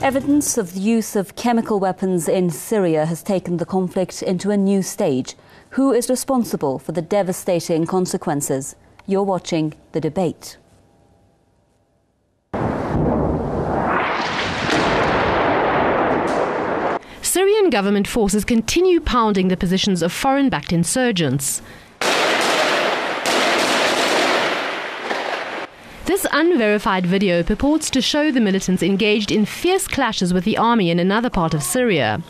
Evidence of the use of chemical weapons in Syria has taken the conflict into a new stage. Who is responsible for the devastating consequences? You're watching The Debate. Syrian government forces continue pounding the positions of foreign-backed insurgents. This unverified video purports to show the militants engaged in fierce clashes with the army in another part of Syria.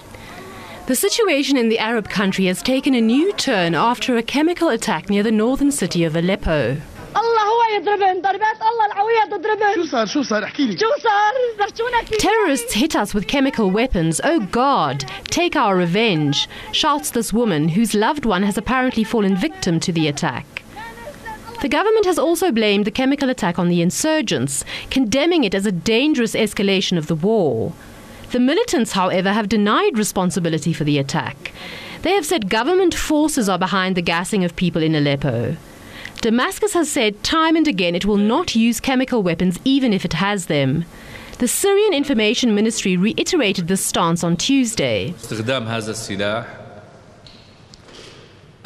The situation in the Arab country has taken a new turn after a chemical attack near the northern city of Aleppo. Terrorists hit us with chemical weapons. Oh God, take our revenge, shouts this woman whose loved one has apparently fallen victim to the attack. The government has also blamed the chemical attack on the insurgents, condemning it as a dangerous escalation of the war. The militants, however, have denied responsibility for the attack. They have said government forces are behind the gassing of people in Aleppo. Damascus has said time and again it will not use chemical weapons even if it has them. The Syrian Information Ministry reiterated this stance on Tuesday. استخدام هذا السلاح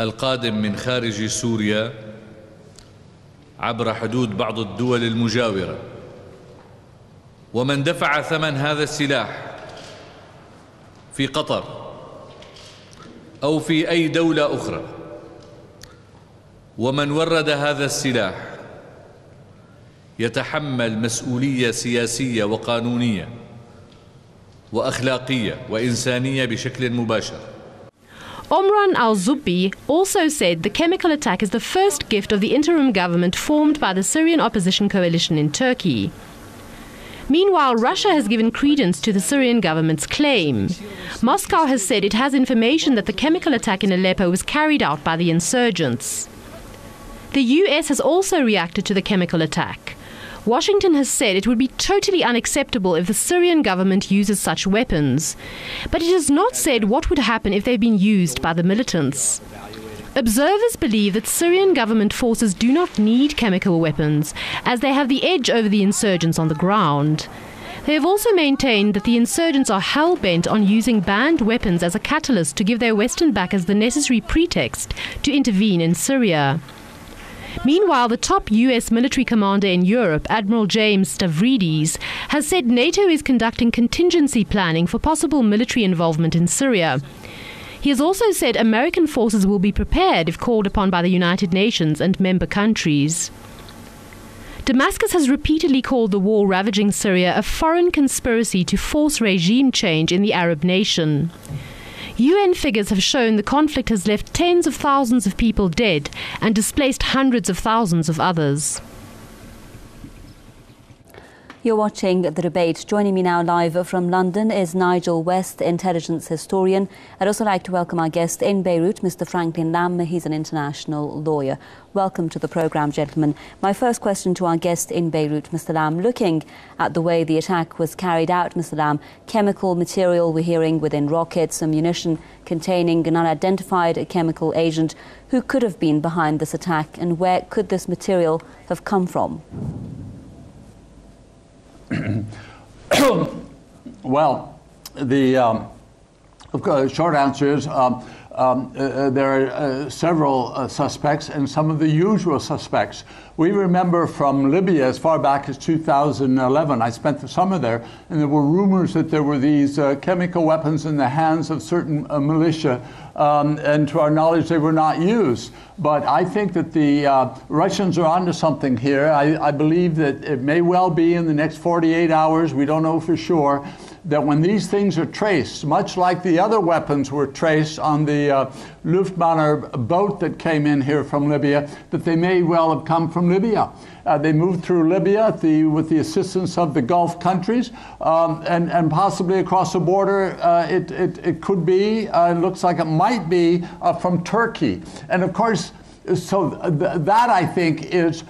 القادم من خارج سوريا عبر حدود بعض الدول المجاورة ومن دفع ثمن هذا السلاح في قطر أو في أي دولة أخرى ومن ورد هذا السلاح يتحمل مسؤولية سياسية وقانونية وأخلاقية وإنسانية بشكل مباشر. Omran al-Zubbi also said the chemical attack is the first gift of the interim government formed by the Syrian opposition coalition in Turkey. Meanwhile, Russia has given credence to the Syrian government's claim. Moscow has said it has information that the chemical attack in Aleppo was carried out by the insurgents. The US has also reacted to the chemical attack. Washington has said it would be totally unacceptable if the Syrian government uses such weapons, but it has not said what would happen if they've been used by the militants. Observers believe that Syrian government forces do not need chemical weapons, as they have the edge over the insurgents on the ground. They have also maintained that the insurgents are hell-bent on using banned weapons as a catalyst to give their Western backers the necessary pretext to intervene in Syria. Meanwhile, the top US military commander in Europe, Admiral James Stavridis, has said NATO is conducting contingency planning for possible military involvement in Syria. He has also said American forces will be prepared if called upon by the United Nations and member countries. Damascus has repeatedly called the war ravaging Syria a foreign conspiracy to force regime change in the Arab nation. UN figures have shown the conflict has left tens of thousands of people dead and displaced hundreds of thousands of others. You're watching The Debate. Joining me now live from London is Nigel West, intelligence historian. I'd also like to welcome our guest in Beirut, Mr. Franklin Lamb. He's an international lawyer. Welcome to the programme, gentlemen. My first question to our guest in Beirut, Mr. Lamb, looking at the way the attack was carried out, Mr. Lamb, chemical material we're hearing within rockets, ammunition containing an unidentified chemical agent. Who could have been behind this attack and where could this material have come from? Well, the short answer is there are several suspects and some of the usual suspects. We remember from Libya as far back as 2011, I spent the summer there, and there were rumors that there were these chemical weapons in the hands of certain militia, and to our knowledge they were not used. But I think that the Russians are onto something here. I believe that it may well be in the next 48 hours, we don't know for sure, that when these things are traced, much like the other weapons were traced on the Lufthansa boat that came in here from Libya, that they may well have come from Libya. They moved through Libya with the assistance of the Gulf countries, and possibly across the border. It could be, looks like it might be from Turkey. And of course, that I think is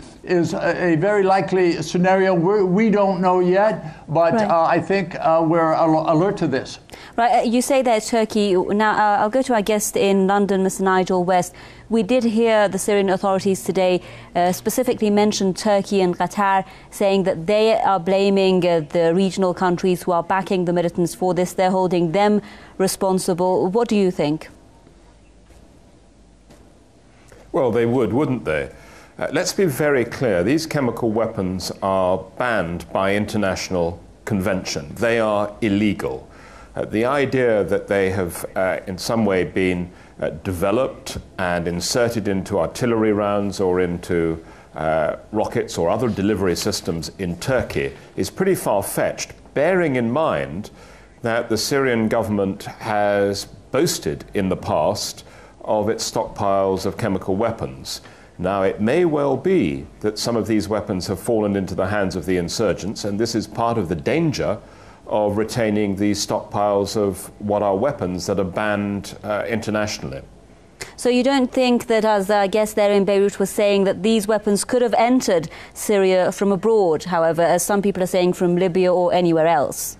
a very likely scenario. We don't know yet, but right. I think we're alert to this. Right, you say that Turkey. Now, I'll go to our guest in London, Mr. Nigel West. We did hear the Syrian authorities today specifically mention Turkey and Qatar, saying that they are blaming the regional countries who are backing the militants for this. They're holding them responsible. What do you think? Well, they would, wouldn't they? Let's be very clear. These chemical weapons are banned by international convention. They are illegal. The idea that they have in some way been developed and inserted into artillery rounds or into rockets or other delivery systems in Turkey is pretty far-fetched, bearing in mind that the Syrian government has boasted in the past of its stockpiles of chemical weapons. Now, it may well be that some of these weapons have fallen into the hands of the insurgents, and this is part of the danger of retaining these stockpiles of what are weapons that are banned internationally. So you don't think that, as our guest there in Beirut was saying, that these weapons could have entered Syria from abroad, however, as some people are saying from Libya or anywhere else?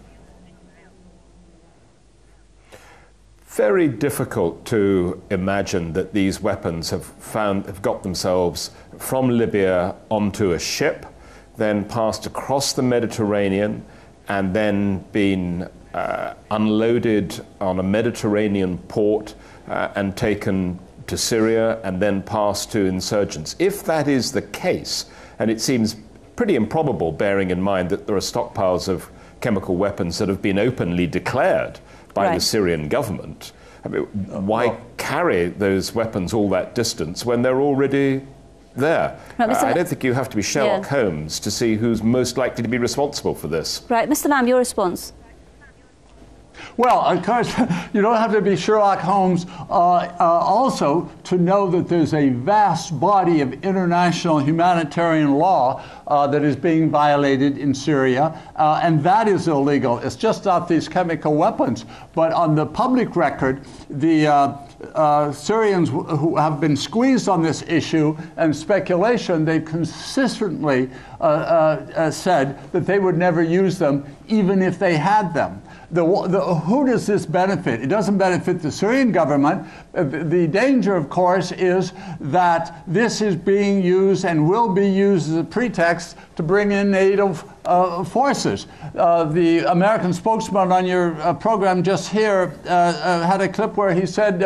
Very difficult to imagine that these weapons have got themselves from Libya onto a ship, then passed across the Mediterranean, and then been unloaded on a Mediterranean port and taken to Syria and then passed to insurgents. If that is the case, and it seems pretty improbable bearing in mind that there are stockpiles of chemical weapons that have been openly declared by the Syrian government, I mean, why carry those weapons all that distance when they're already there? Right, I don't think you have to be Sherlock Holmes to see who's most likely to be responsible for this. Right, Mr. Lamb, your response? Well, of course, you don't have to be Sherlock Holmes also to know that there's a vast body of international humanitarian law that is being violated in Syria, and that is illegal. It's just not these chemical weapons. But on the public record, the Syrians who have been squeezed on this issue and speculation, they've consistently said that they would never use them even if they had them. Who does this benefit? It doesn't benefit the Syrian government. The danger, of course, is that this is being used and will be used as a pretext to bring in NATO forces. The American spokesman on your program just here had a clip where he said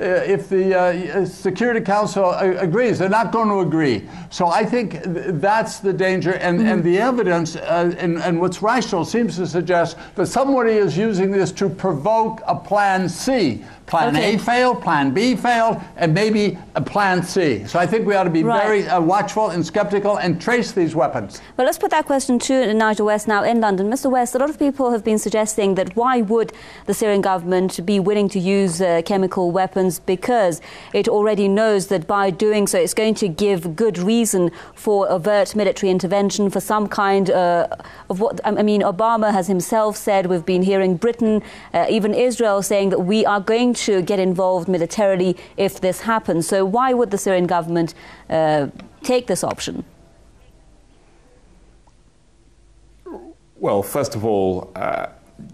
if the Security Council agrees, they're not going to agree. So I think that's the danger, and the evidence and what's rational seems to suggest that somebody is using this to provoke a plan C. Plan A failed, Plan B failed, and maybe a Plan C. So I think we ought to be very watchful and skeptical and trace these weapons. Well, let's put that question to Nigel West now in London. Mr. West, a lot of people have been suggesting that why would the Syrian government be willing to use chemical weapons, because it already knows that by doing so it's going to give good reason for overt military intervention, for some kind of what, I mean, Obama has himself said, we've been hearing Britain, even Israel saying that we are going to get involved militarily if this happens. So why would the Syrian government take this option? Well, first of all,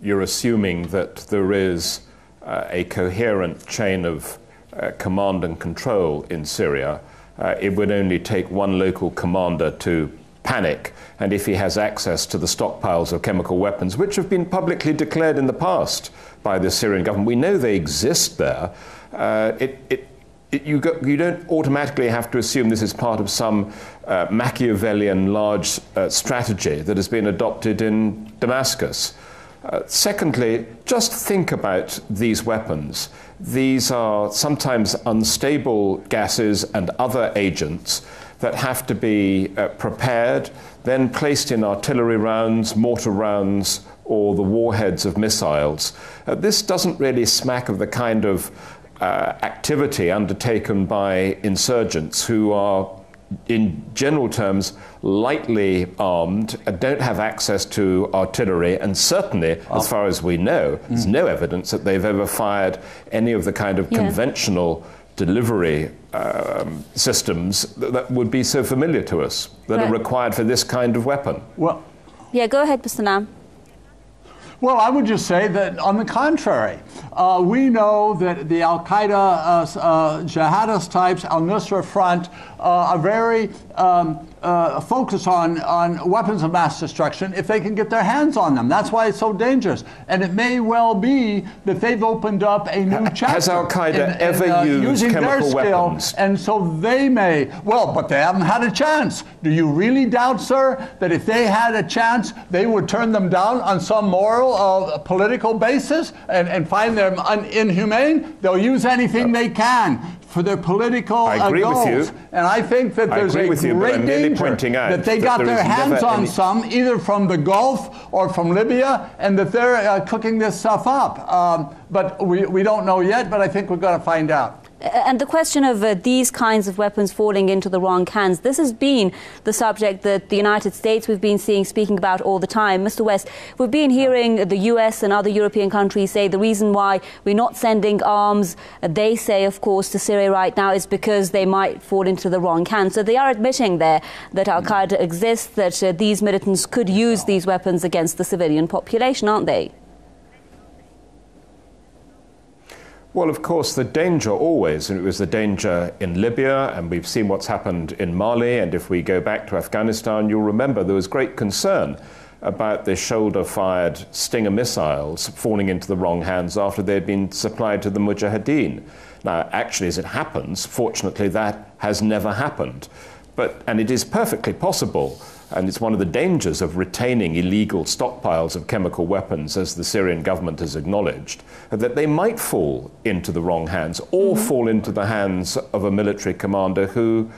you're assuming that there is a coherent chain of command and control in Syria. It would only take one local commander to panic, and if he has access to the stockpiles of chemical weapons, which have been publicly declared in the past by the Syrian government, we know they exist there, you don't automatically have to assume this is part of some Machiavellian large strategy that has been adopted in Damascus. Secondly, just think about these weapons. These are sometimes unstable gases and other agents that have to be prepared, then placed in artillery rounds, mortar rounds, or the warheads of missiles. This doesn't really smack of the kind of activity undertaken by insurgents who are, in general terms, lightly armed, don't have access to artillery, and certainly, as far as we know, there's no evidence that they've ever fired any of the kind of conventional delivery systems that would be so familiar to us, that are required for this kind of weapon. Well, yeah, go ahead, Mr. Lamb. Well, I would just say that, on the contrary, we know that the Al-Qaeda jihadist types, al-Nusra Front, are very focused on weapons of mass destruction if they can get their hands on them. That's why it's so dangerous. And it may well be that they've opened up a new chapter. Has Al-Qaeda ever used chemical weapons? And so they may, well, but they haven't had a chance. Do you really doubt, sir, that if they had a chance, they would turn them down on some moral political basis and find them inhumane? They'll use anything they can for their political goals. With you. And I think that there's a great danger that they got their hands on some, either from the Gulf or from Libya, and that they're cooking this stuff up. But we don't know yet, but I think we're going to find out. And the question of these kinds of weapons falling into the wrong hands, this has been the subject that the United States we've been speaking about all the time. Mr. West, we've been hearing the US and other European countries say the reason why we're not sending arms, they say, of course, to Syria right now is because they might fall into the wrong hands. So they are admitting there that Al-Qaeda exists, that these militants could use these weapons against the civilian population, aren't they? Well, of course, the danger always, and it was the danger in Libya, and we've seen what's happened in Mali, and if we go back to Afghanistan, you'll remember there was great concern about the shoulder-fired Stinger missiles falling into the wrong hands after they'd been supplied to the Mujahideen. Now, actually, as it happens, fortunately, that has never happened. And it is perfectly possible, and it's one of the dangers of retaining illegal stockpiles of chemical weapons, as the Syrian government has acknowledged, that they might fall into the wrong hands or fall into the hands of a military commander who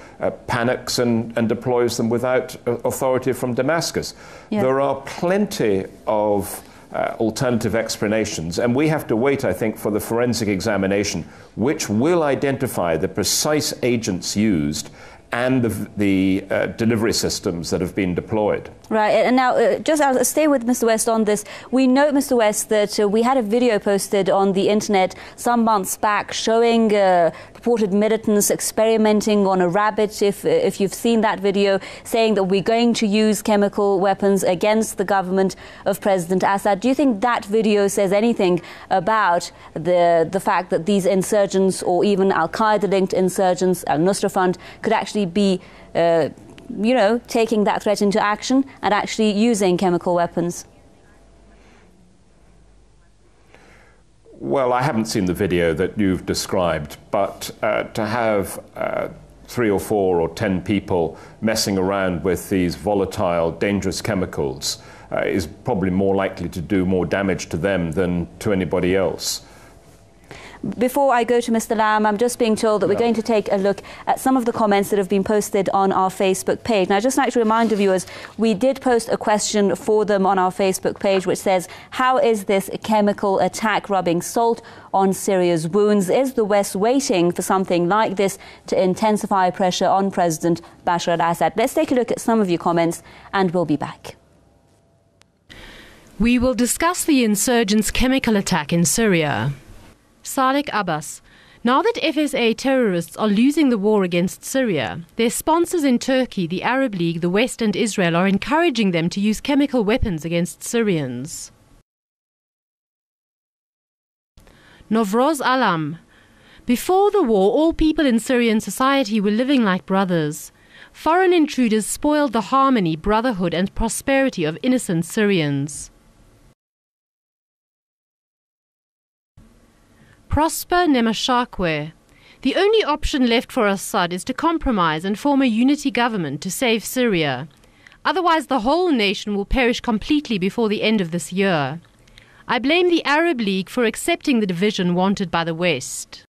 panics and deploys them without authority from Damascus. Yeah. There are plenty of alternative explanations, and we have to wait, I think, for the forensic examination, which will identify the precise agents used and the delivery systems that have been deployed. Right, and now I'll stay with Mr. West on this. We know, Mr. West, that we had a video posted on the internet some months back showing purported militants experimenting on a rabbit, if you've seen that video, saying that we're going to use chemical weapons against the government of President Assad. Do you think that video says anything about the fact that these insurgents, or even Al-Qaeda-linked insurgents, Al-Nusra Front, could actually be taking that threat into action and actually using chemical weapons? Well, I haven't seen the video that you've described, but to have 3 or 4 or 10 people messing around with these volatile, dangerous chemicals is probably more likely to do more damage to them than to anybody else. Before I go to Mr. Lamb, I'm just being told that we're going to take a look at some of the comments that have been posted on our Facebook page. And I'd just like to remind the viewers, we did post a question for them on our Facebook page which says, how is this chemical attack rubbing salt on Syria's wounds? Is the West waiting for something like this to intensify pressure on President Bashar al-Assad? Let's take a look at some of your comments and we'll be back. We will discuss the insurgents' chemical attack in Syria. Salek Abbas. Now that FSA terrorists are losing the war against Syria, their sponsors in Turkey, the Arab League, the West and Israel are encouraging them to use chemical weapons against Syrians. Novroz Alam. Before the war, all people in Syrian society were living like brothers. Foreign intruders spoiled the harmony, brotherhood and prosperity of innocent Syrians. Prosper Nemashakwe. The only option left for Assad is to compromise and form a unity government to save Syria. Otherwise, the whole nation will perish completely before the end of this year. I blame the Arab League for accepting the division wanted by the West.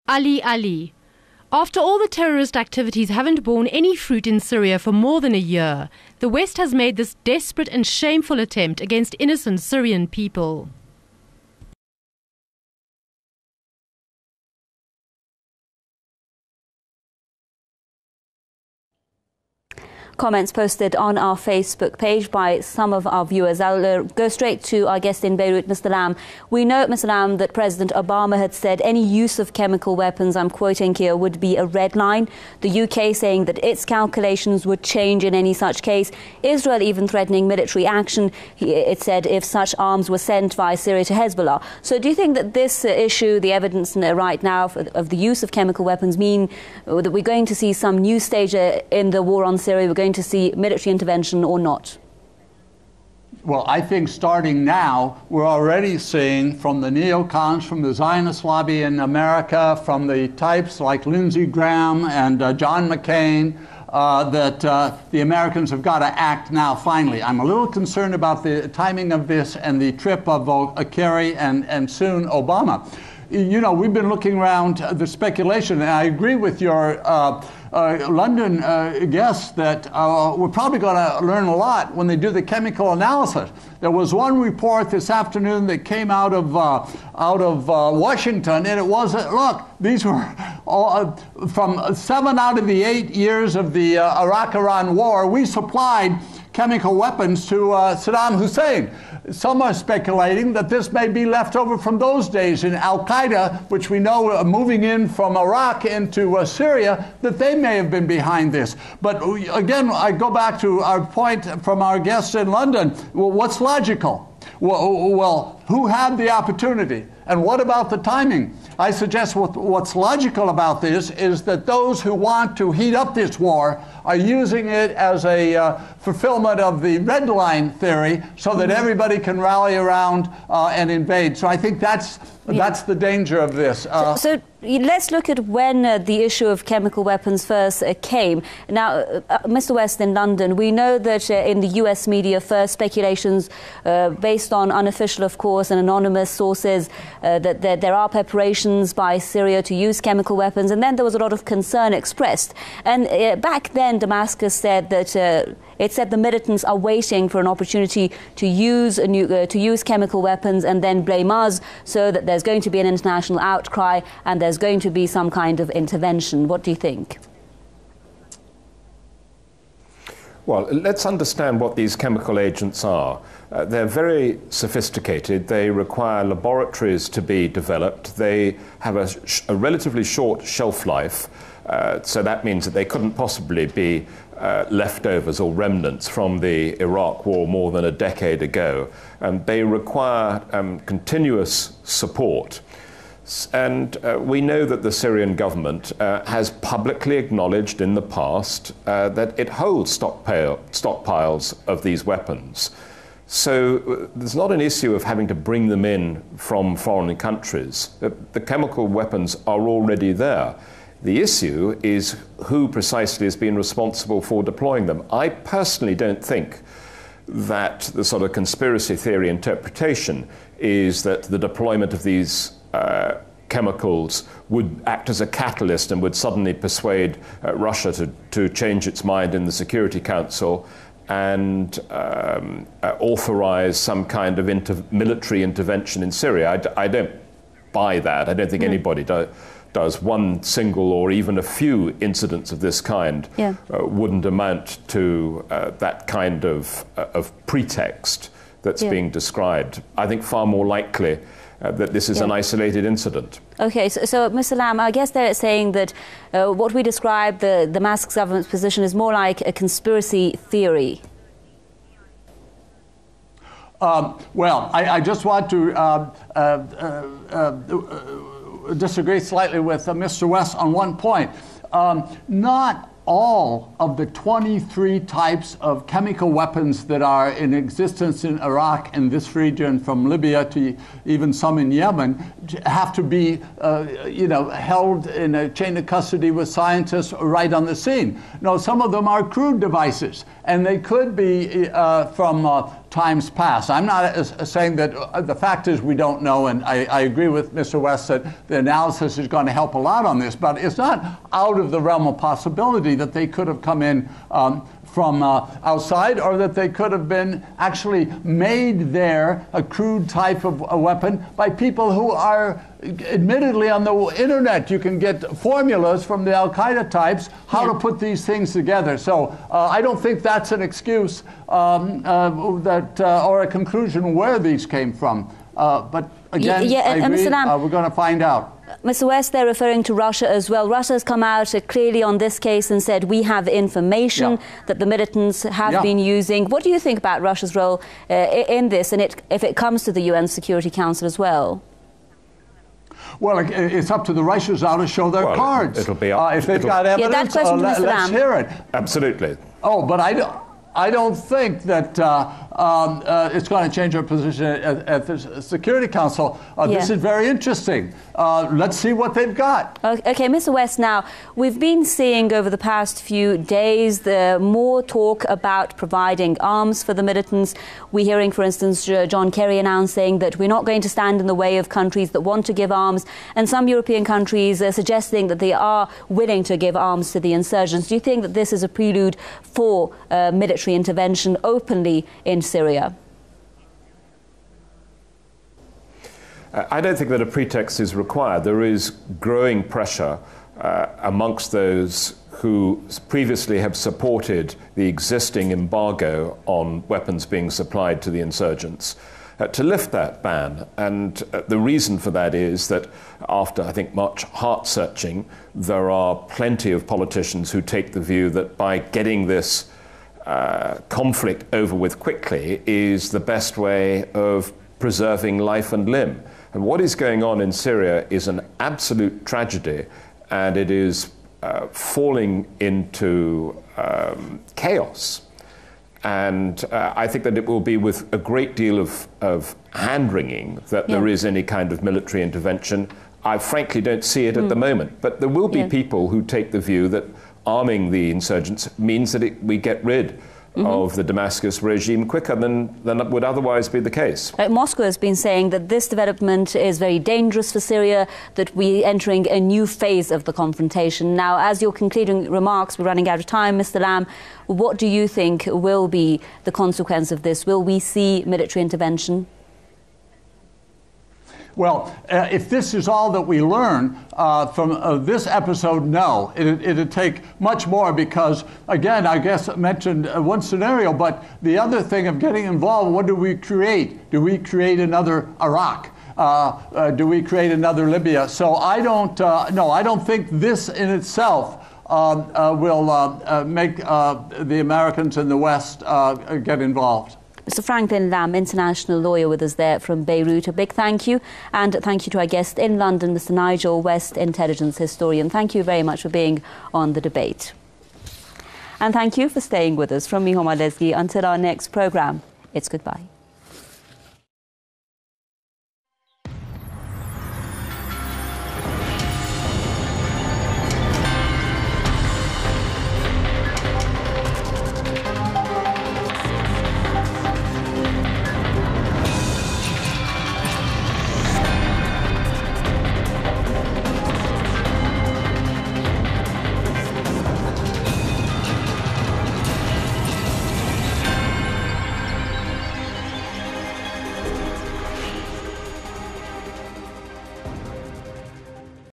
Ali. After all the terrorist activities haven't borne any fruit in Syria for more than a year, the West has made this desperate and shameful attempt against innocent Syrian people. comments posted on our Facebook page by some of our viewers. I'll go straight to our guest in Beirut, Mr. Lamb. We know, Mr. Lamb, that President Obama had said any use of chemical weapons, I'm quoting here, would be a red line. The UK saying that its calculations would change in any such case. Israel even threatening military action, it said, if such arms were sent via Syria to Hezbollah. So do you think that this issue, the evidence right now of the use of chemical weapons, mean that we're going to see some new stage in the war on Syria? We're going to see military intervention or not? Well, I think starting now, we're already seeing from the neocons, from the Zionist lobby in America, from the types like Lindsey Graham and John McCain, that the Americans have got to act now, finally. I'm a little concerned about the timing of this and the trip of Kerry and soon Obama. You know, we've been looking around the speculation, and I agree with your London guests that we're probably going to learn a lot when they do the chemical analysis. There was one report this afternoon that came out of Washington, and it wasn't, look, these were all, from 7 out of the 8 years of the Iraq-Iran war, we supplied chemical weapons to Saddam Hussein. Some are speculating that this may be left over from those days in Al-Qaeda, which we know moving in from Iraq into Syria, that they may have been behind this. But again, I go back to our point from our guests in London. Well, what's logical? Well, who had the opportunity? And what about the timing? I suggest what's logical about this is that those who want to heat up this war are using it as a fulfillment of the red line theory so that everybody can rally around and invade. So I think that's the danger of this. So let's look at when the issue of chemical weapons first came. Now, Mr. West, in London, we know that in the US media, first speculations based on unofficial, of course, and anonymous sources, that there are preparations by Syria to use chemical weapons, and then there was a lot of concern expressed. And back then, Damascus said that it said the militants are waiting for an opportunity to use chemical weapons and then blame us, so that there's going to be an international outcry and there's going to be some kind of intervention. What do you think? Well, let's understand what these chemical agents are. They're very sophisticated. They require laboratories to be developed. They have a relatively short shelf life. So that means that they couldn't possibly be leftovers or remnants from the Iraq war more than a decade ago. They require continuous support. And we know that the Syrian government has publicly acknowledged in the past that it holds stockpiles of these weapons. So there's not an issue of having to bring them in from foreign countries. The chemical weapons are already there. The issue is who precisely has been responsible for deploying them. I personally don't think that the sort of conspiracy theory interpretation is that the deployment of these chemicals would act as a catalyst and would suddenly persuade Russia to change its mind in the Security Council and authorize some kind of military intervention in Syria. I don't buy that. I don't think anybody does. One single or even a few incidents of this kind wouldn't amount to that kind of pretext that's being described. I think far more likely that this is an isolated incident. Okay, so Mr. Lamb, I guess they're saying that what we describe, the Damascus government's position, is more like a conspiracy theory. Well, I just want to disagree slightly with Mr. West on one point. Not all of the 23 types of chemical weapons that are in existence in Iraq and this region, from Libya to even some in Yemen, have to be held in a chain of custody with scientists right on the scene. No, some of them are crude devices, and they could be from times past. I'm not saying that the fact is we don't know, and I agree with Mr. West that the analysis is going to help a lot on this, but it's not out of the realm of possibility that they could have come in from outside, or that they could have been actually made there, a crude type of a weapon, by people who are admittedly on the internet. You can get formulas from the Al-Qaeda types how to put these things together. So I don't think that's an excuse or a conclusion where these came from. But again, I agree, we're going to find out. Mr. West, they're referring to Russia as well. Russia has come out clearly on this case and said we have information that the militants have been using. What do you think about Russia's role in this, and if it comes to the UN Security Council as well? Well, it's up to the Russians now to show their cards. It'll be up. If they've got evidence, let's hear it. Absolutely. Oh, but I don't think that it's going to change our position at the Security Council. This is very interesting. Let's see what they've got. Okay, Mr. West, now, we've been seeing over the past few days more talk about providing arms for the militants. We're hearing, for instance, John Kerry announcing that we're not going to stand in the way of countries that want to give arms, and some European countries are suggesting that they are willing to give arms to the insurgents. Do you think that this is a prelude for military intervention openly in Syria? I don't think that a pretext is required. There is growing pressure amongst those who previously have supported the existing embargo on weapons being supplied to the insurgents to lift that ban. And the reason for that is that after, I think, much heart-searching, there are plenty of politicians who take the view that by getting this conflict over with quickly is the best way of preserving life and limb. And what is going on in Syria is an absolute tragedy, and it is falling into chaos. And I think that it will be with a great deal of hand-wringing that there is any kind of military intervention. I frankly don't see it at the moment. But there will be people who take the view that arming the insurgents means that we get rid of the Damascus regime quicker than would otherwise be the case. Moscow has been saying that this development is very dangerous for Syria, that we're entering a new phase of the confrontation. Now, as your concluding remarks, we're running out of time, Mr. Lamb, what do you think will be the consequence of this? Will we see military intervention? Well, if this is all that we learn from this episode, no. It'd take much more because, again, I guess I mentioned one scenario, but the other thing of getting involved, what do we create? Do we create another Iraq? Do we create another Libya? So I don't, no, I don't think this in itself will make the Americans in the West get involved. Mr. Franklin Lamb, international lawyer with us there from Beirut. A big thank you. And thank you to our guest in London, Mr. Nigel West, intelligence historian. Thank you very much for being on the debate. And thank you for staying with us. From me, Homa Leslie, until our next programme, it's goodbye.